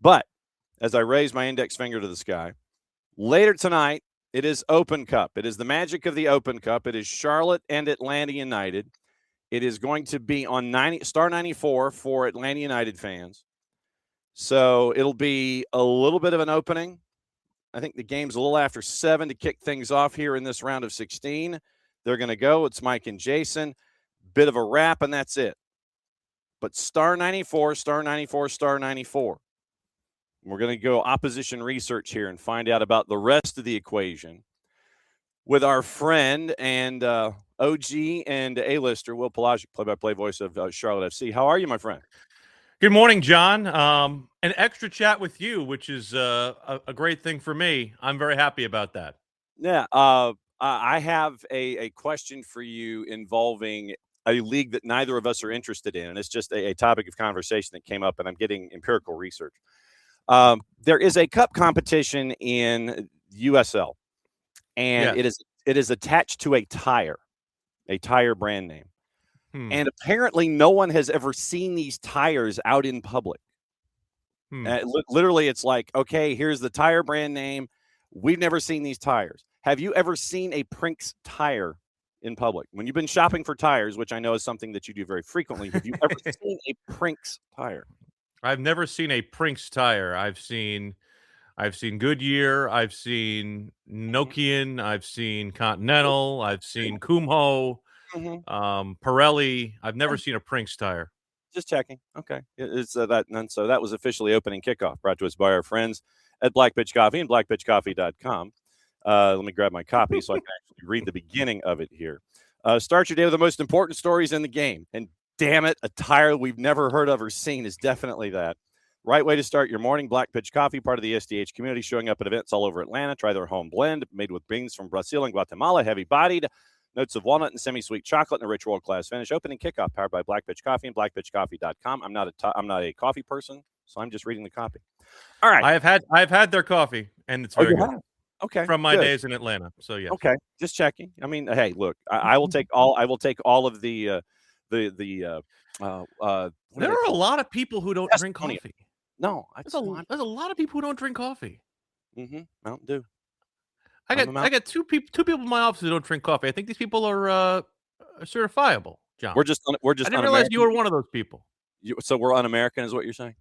But as I raise my index finger to the sky, later tonight, it is Open Cup. It is the magic of the Open Cup. It is Charlotte and Atlanta United. It is going to be on Star 94 for Atlanta United fans. So it'll be a little bit of an opening. I think the game's a little after 7 to kick things off here in this round of 16. They're going to go. It's Mike and Jason. Bit of a wrap, and that's it. But Star 94, Star 94, Star 94. We're going to go opposition research here and find out about the rest of the equation with our friend and OG and A-lister, Will Palaszczuk, play-by-play voice of Charlotte FC. How are you, my friend? Good morning, John. An extra chat with you, which is a great thing for me. I'm very happy about that. Yeah. I have a question for you involving a league that neither of us are interested in, and it's just a topic of conversation that came up, and I'm getting empirical research. There is a cup competition in USL, and Yes. it is attached to a tire brand name. And apparently no one has ever seen these tires out in public. Literally, it's like, okay, here's the tire brand name. We've never seen these tires. Have you ever seen a Prinks tire in public? When you've been shopping for tires, which I know is something that you do very frequently, have you ever seen a Prinks tire? I've never seen a Prinks tire. I've seen Goodyear. I've seen Nokian. I've seen Continental. I've seen Kumho, Pirelli. I've never seen a Prinks tire. Just checking. Okay. It's that. And so that was officially opening kickoff, brought to us by our friends at Black Pitch Coffee and blackpitchcoffee.com. Let me grab my copy so I can actually read the beginning of it here. Start your day with the most important stories in the game. And damn it, a tire we've never heard of or seen is definitely that. Right way to start your morning. Black Pitch Coffee, part of the SDH community, showing up at events all over Atlanta. Try their home blend made with beans from Brazil and Guatemala, heavy-bodied. Notes of walnut and semi-sweet chocolate and a rich world-class finish. Opening kickoff powered by Black Pitch Coffee and blackpitchcoffee.com. I'm not a coffee person, so I'm just reading the copy. All right. I've had their coffee, and it's very good. Okay. From my days in Atlanta. So yeah. Okay. Just checking. I mean, hey, look, I will take all of the there are a lot of people who don't drink coffee. No, there's a lot of people who don't drink coffee. Mountain Dew. I got two people in my office who don't drink coffee. I think these people are certifiable, John. We're just. I didn't realize you were one of those people. So we're un-American, is what you're saying?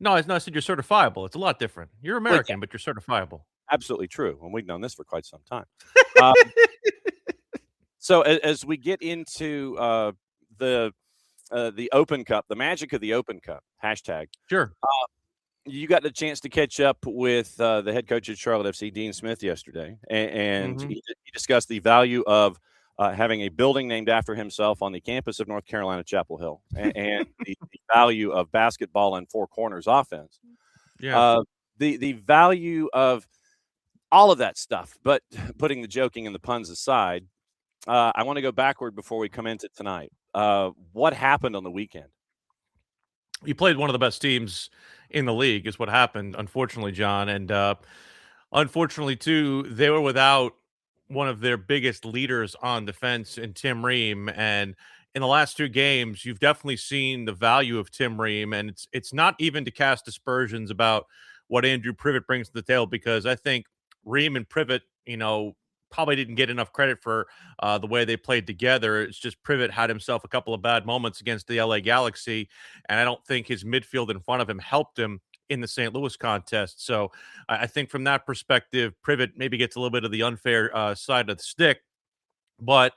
No, I said you're certifiable. It's a lot different. You're American, but you're certifiable. Absolutely true. And we've known this for quite some time. So as we get into the Open Cup, the magic of the Open Cup, hashtag. Sure. You got the chance to catch up with the head coach at Charlotte FC, Dean Smith, yesterday, and he discussed the value of having a building named after himself on the campus of North Carolina Chapel Hill, and the value of basketball and four corners offense. Yeah. The value of all of that stuff, but putting the joking and the puns aside, I want to go backward before we come into tonight. What happened on the weekend? You played one of the best teams in the league is what happened, unfortunately, John. And unfortunately, too, they were without one of their biggest leaders on defense in Tim Ream. And in the last two games, you've definitely seen the value of Tim Ream. And it's not even to cast aspersions about what Andrew Privet brings to the table, because I think Ream and Privet, probably didn't get enough credit for the way they played together. It's just Privet had himself a couple of bad moments against the LA Galaxy, and I don't think his midfield in front of him helped him in the St. Louis contest. So I think from that perspective, Privet maybe gets a little bit of the unfair side of the stick. But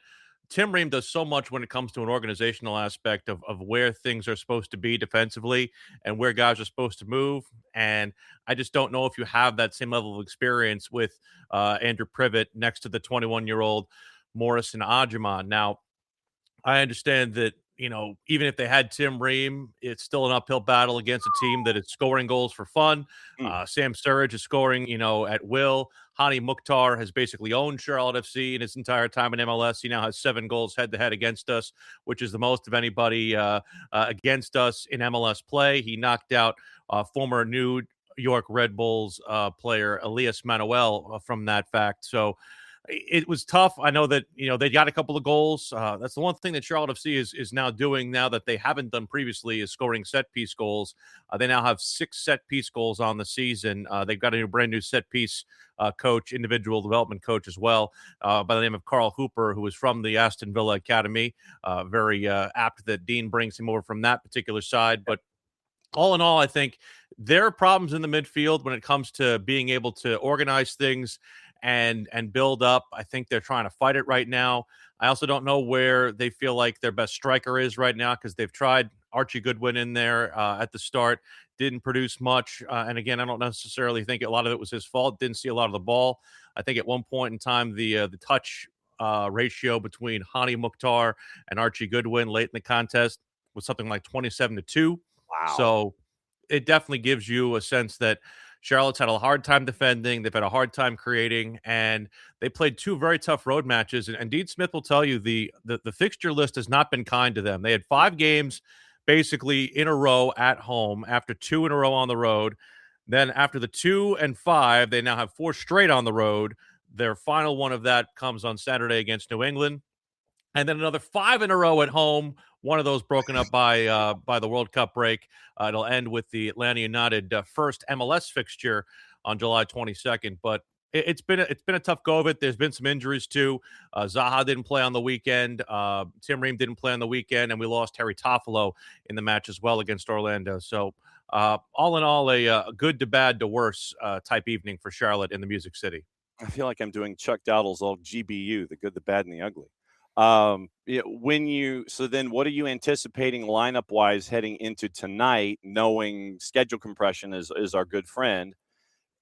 Tim Ream does so much when it comes to an organizational aspect of where things are supposed to be defensively and where guys are supposed to move. And I just don't know if you have that same level of experience with Andrew Privet next to the 21-year-old Morrison Adjaman. Now, I understand that, even if they had Tim Ream, it's still an uphill battle against a team that is scoring goals for fun. Sam Sturridge is scoring, at will. Hani Mukhtar has basically owned Charlotte FC in his entire time in MLS. He now has 7 goals head-to-head against us, which is the most of anybody against us in MLS play. He knocked out former New York Red Bulls player Elias Manuel from that fact. So it was tough. I know that, they got a couple of goals. That's the one thing that Charlotte FC is now doing now that they haven't done previously, is scoring set piece goals. They now have 6 set piece goals on the season. They've got a brand new set piece coach, individual development coach as well, by the name of Carl Hooper, who is from the Aston Villa Academy. Very apt that Dean brings him over from that particular side. But all in all, I think there are problems in the midfield when it comes to being able to organize things and build up. I think they're trying to fight it right now. I also don't know where they feel like their best striker is right now, because they've tried Archie Goodwin in there at the start, didn't produce much. And again, I don't necessarily think a lot of it was his fault. Didn't see a lot of the ball. I think at one point in time, the touch ratio between Hani Mukhtar and Archie Goodwin late in the contest was something like 27-2. Wow. So it definitely gives you a sense that Charlotte's had a hard time defending. They've had a hard time creating, and they played 2 very tough road matches. And Dean Smith will tell you the fixture list has not been kind to them. They had 5 games basically in a row at home after 2 in a row on the road. Then after the 2 and 5, they now have 4 straight on the road. Their final one of that comes on Saturday against New England. And then another 5 in a row at home. One of those broken up by the World Cup break. It'll end with the Atlanta United first MLS fixture on July 22nd. But it's been a tough go of it. There's been some injuries too. Zaha didn't play on the weekend. Tim Ream didn't play on the weekend, and we lost Harry Toffolo in the match as well against Orlando. So all in all, a good to bad to worse type evening for Charlotte in the Music City. I feel like I'm doing Chuck Dowdle's old GBU, the good, the bad, and the ugly. So then what are you anticipating lineup wise heading into tonight, knowing schedule compression is our good friend,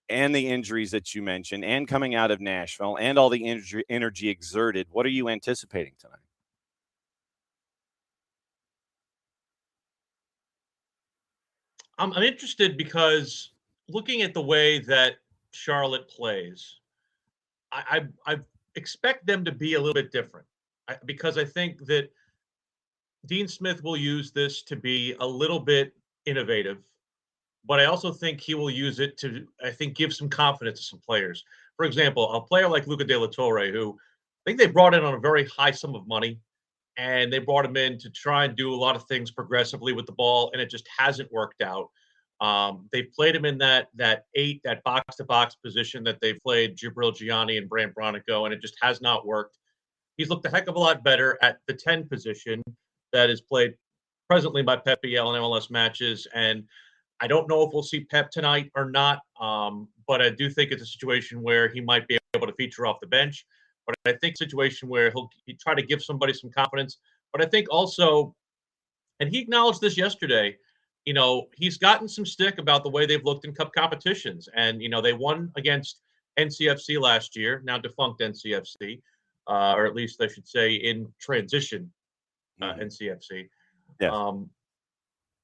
and the injuries that you mentioned, and coming out of Nashville, and all the energy exerted? What are you anticipating tonight? I'm interested because looking at the way that Charlotte plays, I expect them to be a little bit different. Because I think that Dean Smith will use this to be a little bit innovative, but I also think he will use it to, I think, give some confidence to some players. For example, a player like Luca De La Torre, who I think they brought in on a very high sum of money, and they brought him in to try and do a lot of things progressively with the ball, and it just hasn't worked out. They played him in that box-to-box position that they played Jibril Gianni and Brant Bronico, and it just has not worked. He's looked a heck of a lot better at the 10 position that is played presently by Pep Biel in MLS matches. And I don't know if we'll see Pep tonight or not, but I do think it's a situation where he might be able to feature off the bench. But I think a situation where he'll try to give somebody some confidence. But I think also, and he acknowledged this yesterday, he's gotten some stick about the way they've looked in cup competitions. And, they won against NCFC last year, now defunct NCFC. Or at least I should say in transition, NCFC. Yes.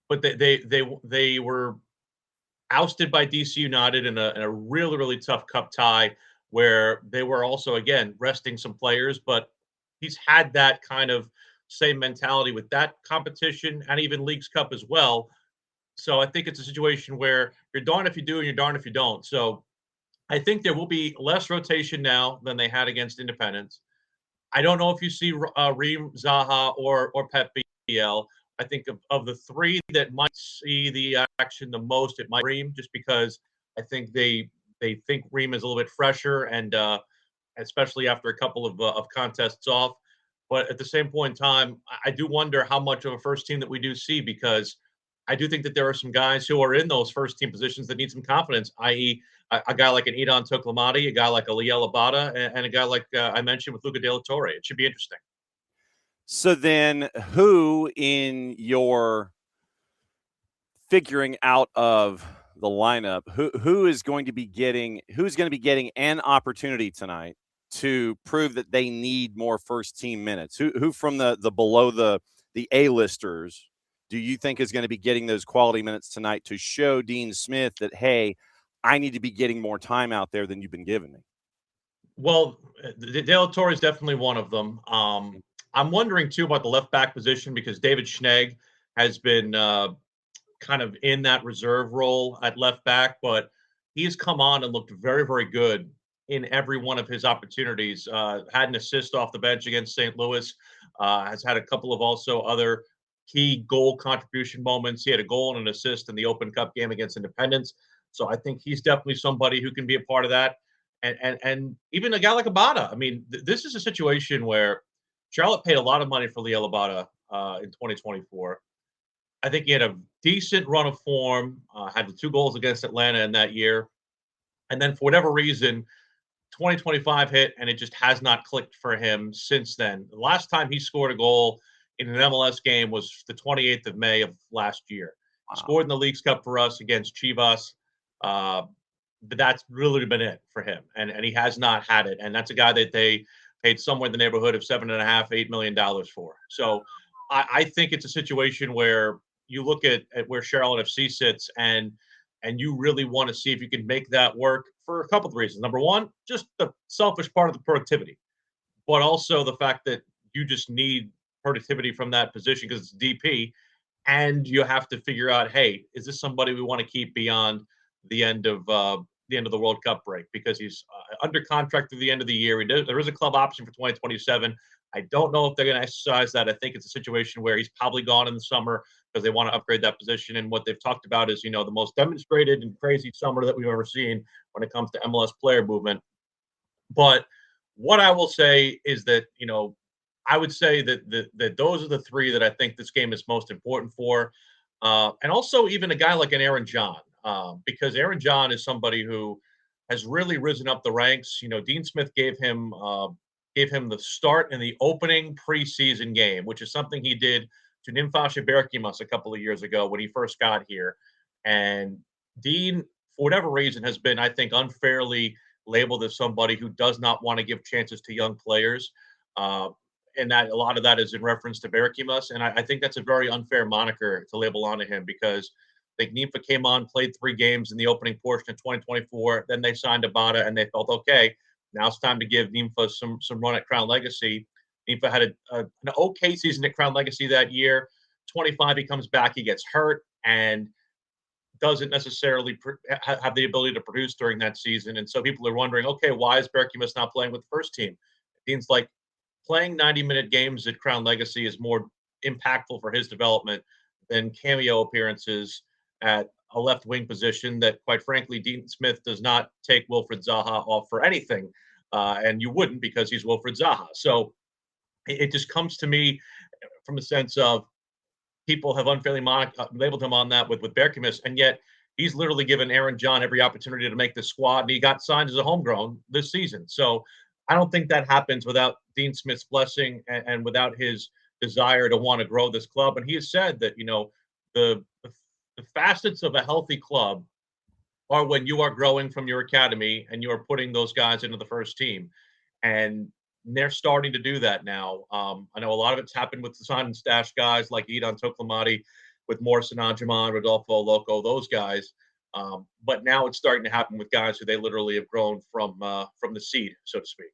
But they were ousted by DC United in a really, really tough cup tie, where they were also, again, resting some players. But he's had that kind of same mentality with that competition and even Leagues Cup as well. So I think it's a situation where you're darned if you do and you're darned if you don't. So I think there will be less rotation now than they had against Independence. I don't know if you see Reem, Zaha, or Pep Biel. I think of the 3 that might see the action the most, it might be Reem, just because I think they think Reem is a little bit fresher, and especially after a couple of contests off. But at the same point in time, I do wonder how much of a first team that we do see, because I do think that there are some guys who are in those first team positions that need some confidence, i.e., a guy like an Idan Toklamati, a guy like a Liel Abada, and a guy like I mentioned with Luca De La Torre. It should be interesting. So then, who in your figuring out of the lineup, who's going to be getting an opportunity tonight to prove that they need more first team minutes? Who from the below the A-listers do you think is going to be getting those quality minutes tonight to show Dean Smith that, hey, I need to be getting more time out there than you've been giving me? Well, De La Torre is definitely one of them. I'm wondering, too, about the left back position, because David Schnegg has been kind of in that reserve role at left back, but he's come on and looked very, very good in every one of his opportunities. Had an assist off the bench against St. Louis. Has had a couple of also other key goal contribution moments. He had a goal and an assist in the Open Cup game against Independence. So I think he's definitely somebody who can be a part of that. And even a guy like Abada. I mean, this is a situation where Charlotte paid a lot of money for Liel Abada in 2024. I think he had a decent run of form, had the 2 goals against Atlanta in that year. And then for whatever reason, 2025 hit and it just has not clicked for him since then. The last time he scored a goal in an MLS game was the 28th of May of last year. Wow. Scored in the Leagues Cup for us against Chivas. But that's really been it for him. And he has not had it. And that's a guy that they paid somewhere in the neighborhood of $7.5, $8 million for. So I think it's a situation where you look at where Charlotte FC sits and you really want to see if you can make that work for a couple of reasons. Number one, just the selfish part of the productivity, but also the fact that you just need productivity from that position because it's DP, and you have to figure out, hey, is this somebody we want to keep beyond the end of the World Cup break? Because he's under contract through the end of the year. There is a club option for 2027. I don't know if they're going to exercise that. I think it's a situation where he's probably gone in the summer because they want to upgrade that position. And what they've talked about is, the most demonstrated and crazy summer that we've ever seen when it comes to MLS player movement. But what I will say is that, I would say that those are the 3 that I think this game is most important for. And also even a guy like an Aaron John, because Aaron John is somebody who has really risen up the ranks. Dean Smith gave him the start in the opening preseason game, which is something he did to Nimfasha Berkimas a couple of years ago when he first got here. And Dean, for whatever reason, has been, I think, unfairly labeled as somebody who does not want to give chances to young players. And that a lot of that is in reference to Berkimas. And I think that's a very unfair moniker to label onto him because I think Nimfa came on, played 3 games in the opening portion of 2024. Then they signed Abada and they felt, okay, now it's time to give Nimfa some run at Crown Legacy. Nimfa had an okay season at Crown Legacy that year. 25, he comes back, he gets hurt, and doesn't necessarily have the ability to produce during that season. And so people are wondering, okay, why is Berkimas not playing with the first team? It seems like playing 90-minute games at Crown Legacy is more impactful for his development than cameo appearances at a left wing position that, quite frankly, Dean Smith does not take Wilfred Zaha off for anything. And you wouldn't because he's Wilfred Zaha. So it just comes to me from a sense of people have unfairly labeled him on that with Berkimas, and yet he's literally given Aaron John every opportunity to make the squad, and he got signed as a homegrown this season. So I don't think that happens without Dean Smith's blessing and without his desire to want to grow this club. And he has said that, the facets of a healthy club are when you are growing from your academy and you are putting those guys into the first team. And they're starting to do that now. I know a lot of it's happened with the sign and stash guys like Idan Toklamati, with Morrison Anjaman, Rodolfo Loco, those guys. But now it's starting to happen with guys who they literally have grown from the seed, so to speak.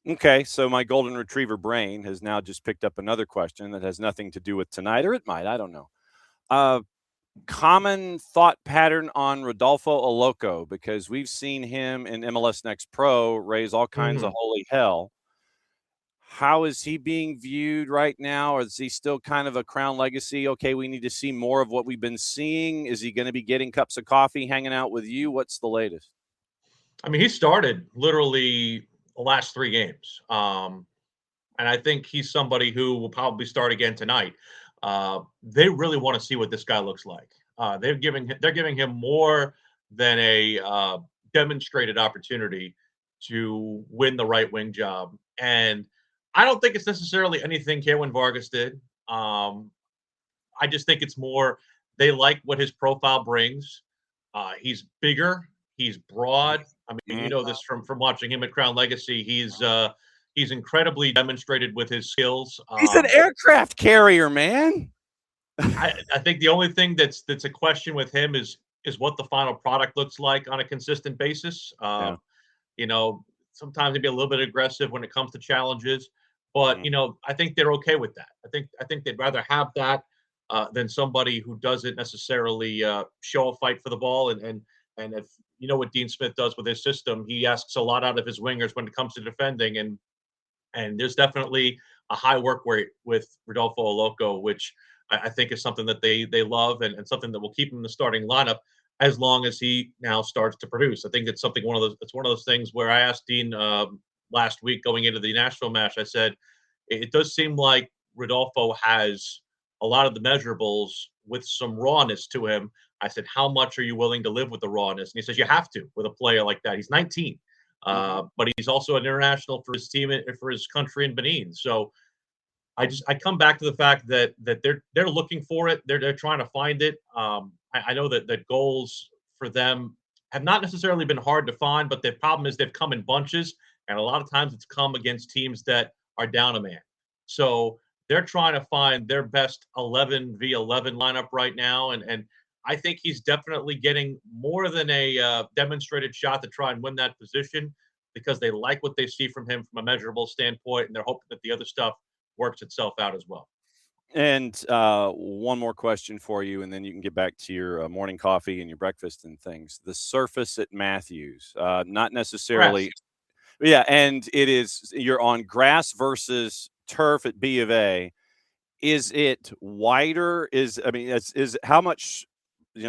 Okay, so my golden retriever brain has now just picked up another question that has nothing to do with tonight, or it might, I don't know. Common thought pattern on Rodolfo Oloco, because we've seen him in MLS Next Pro raise all kinds of holy hell. How is he being viewed right now? Or is he still kind of a Crown Legacy? Okay, we need to see more of what we've been seeing. Is he going to be getting cups of coffee, hanging out with you? What's the latest? I mean, he started literally the last 3 games. And I think he's somebody who will probably start again tonight. They really want to see what this guy looks like. They're giving him more than a demonstrated opportunity to win the right wing job. And I don't think it's necessarily anything Kerwin Vargas did. I just think it's more they like what his profile brings. He's bigger. He's broad. I mean, you know this from watching him at Crown Legacy. He's incredibly demonstrated with his skills. He's an aircraft carrier, man. I think the only thing that's a question with him is what the final product looks like on a consistent basis. Yeah. Sometimes they'd be a little bit aggressive when it comes to challenges, but I think they're okay with that. I think they'd rather have that than somebody who doesn't necessarily show a fight for the ball and And if you know what Dean Smith does with his system, he asks a lot out of his wingers when it comes to defending. And there's definitely a high work rate with Rodolfo Oloco, which I think is something that they love and something that will keep him in the starting lineup as long as he now starts to produce. I think it's one of those things where I asked Dean last week going into the Nashville match. I said it does seem like Rodolfo has a lot of the measurables with some rawness to him. I said, how much are you willing to live with the rawness? And he says, you have to with a player like that. He's 19, but he's also an international for his team, for his country in Benin. So I come back to the fact that they're looking for it. They're trying to find it. I know that goals for them have not necessarily been hard to find, but the problem is they've come in bunches, and a lot of times it's come against teams that are down a man. So they're trying to find their best 11v11 lineup right now, and I think he's definitely getting more than a demonstrated shot to try and win that position because they like what they see from him from a measurable standpoint, and they're hoping that the other stuff works itself out as well. And one more question for you, and then you can get back to your morning coffee and your breakfast and things. The surface at Matthews, not necessarily. Grass. Yeah, and you're on grass versus turf at B of A. Is it wider? Is how much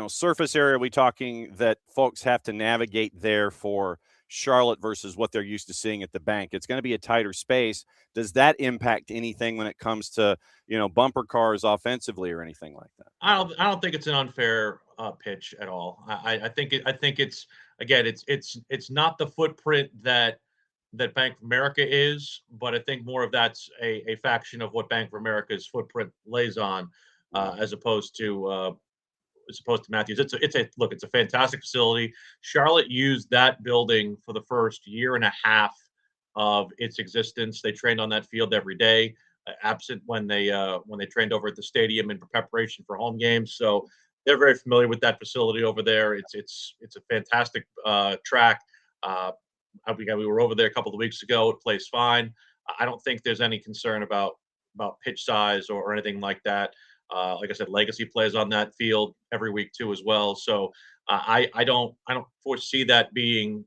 surface area are we talking that folks have to navigate there for Charlotte versus what they're used to seeing at the bank? It's going to be a tighter space. Does that impact anything when it comes to bumper cars offensively or anything like that? I don't think it's an unfair pitch at all. I think it's again it's not the footprint that Bank of America is, but I think more of that's a faction of what Bank of America's footprint lays on, as opposed to Matthews. It's a fantastic facility. Charlotte used that building for the first year and a half of its existence. They trained on that field every day, absent when they trained over at the stadium in preparation for home games. So they're very familiar with that facility over there. It's a fantastic track. We were over there a couple of weeks ago. It plays fine. I don't think there's any concern about pitch size or anything like that. Like I said, Legacy plays on that field every week too as well. So I don't foresee that being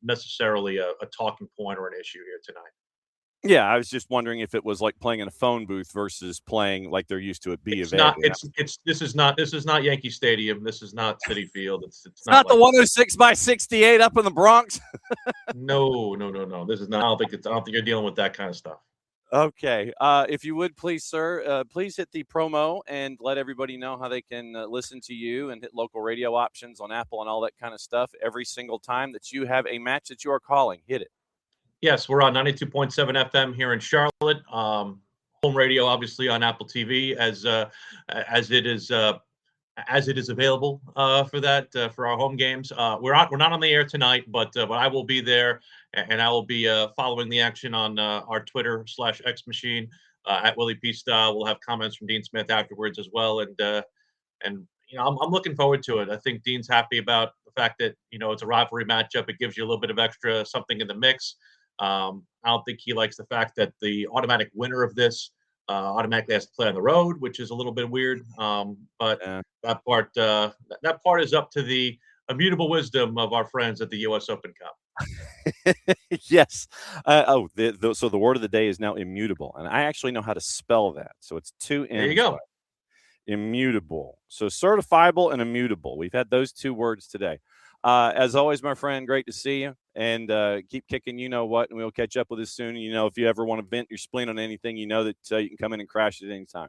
necessarily a talking point or an issue here tonight. Yeah, I was just wondering if it was like playing in a phone booth versus playing like they're used to at B of A. This is not Yankee Stadium. This is not Citi Field. It's not like the 106 by 68 up in the Bronx. No. This is not. I don't think you're dealing with that kind of stuff. Okay. If you would please, sir, please hit the promo and let everybody know how they can listen to you and hit local radio options on Apple and all that kind of stuff every single time that you have a match that you are calling. Hit it. Yes, we're on 92.7 FM here in Charlotte. Home radio, obviously, on Apple TV as it is available for that for our home games. We're not on the air tonight, but I will be there, and I will be following the action on our Twitter /X machine at Willie P. Style. We'll have comments from Dean Smith afterwards as well, and I'm looking forward to it. I think Dean's happy about the fact that it's a rivalry matchup. It gives you a little bit of extra something in the mix. I don't think he likes the fact that the automatic winner of this automatically has to play on the road, which is a little bit weird. But yeah. that part is up to the immutable wisdom of our friends at the U.S. Open Cup. Yes. So the word of the day is now immutable, and I actually know how to spell that. So it's 2 M's. There you go. Immutable. So certifiable and immutable. We've had those 2 words today. As always, my friend, great to see you, and keep kicking and we'll catch up with us soon. If you ever want to vent your spleen on anything, that you can come in and crash it at any time.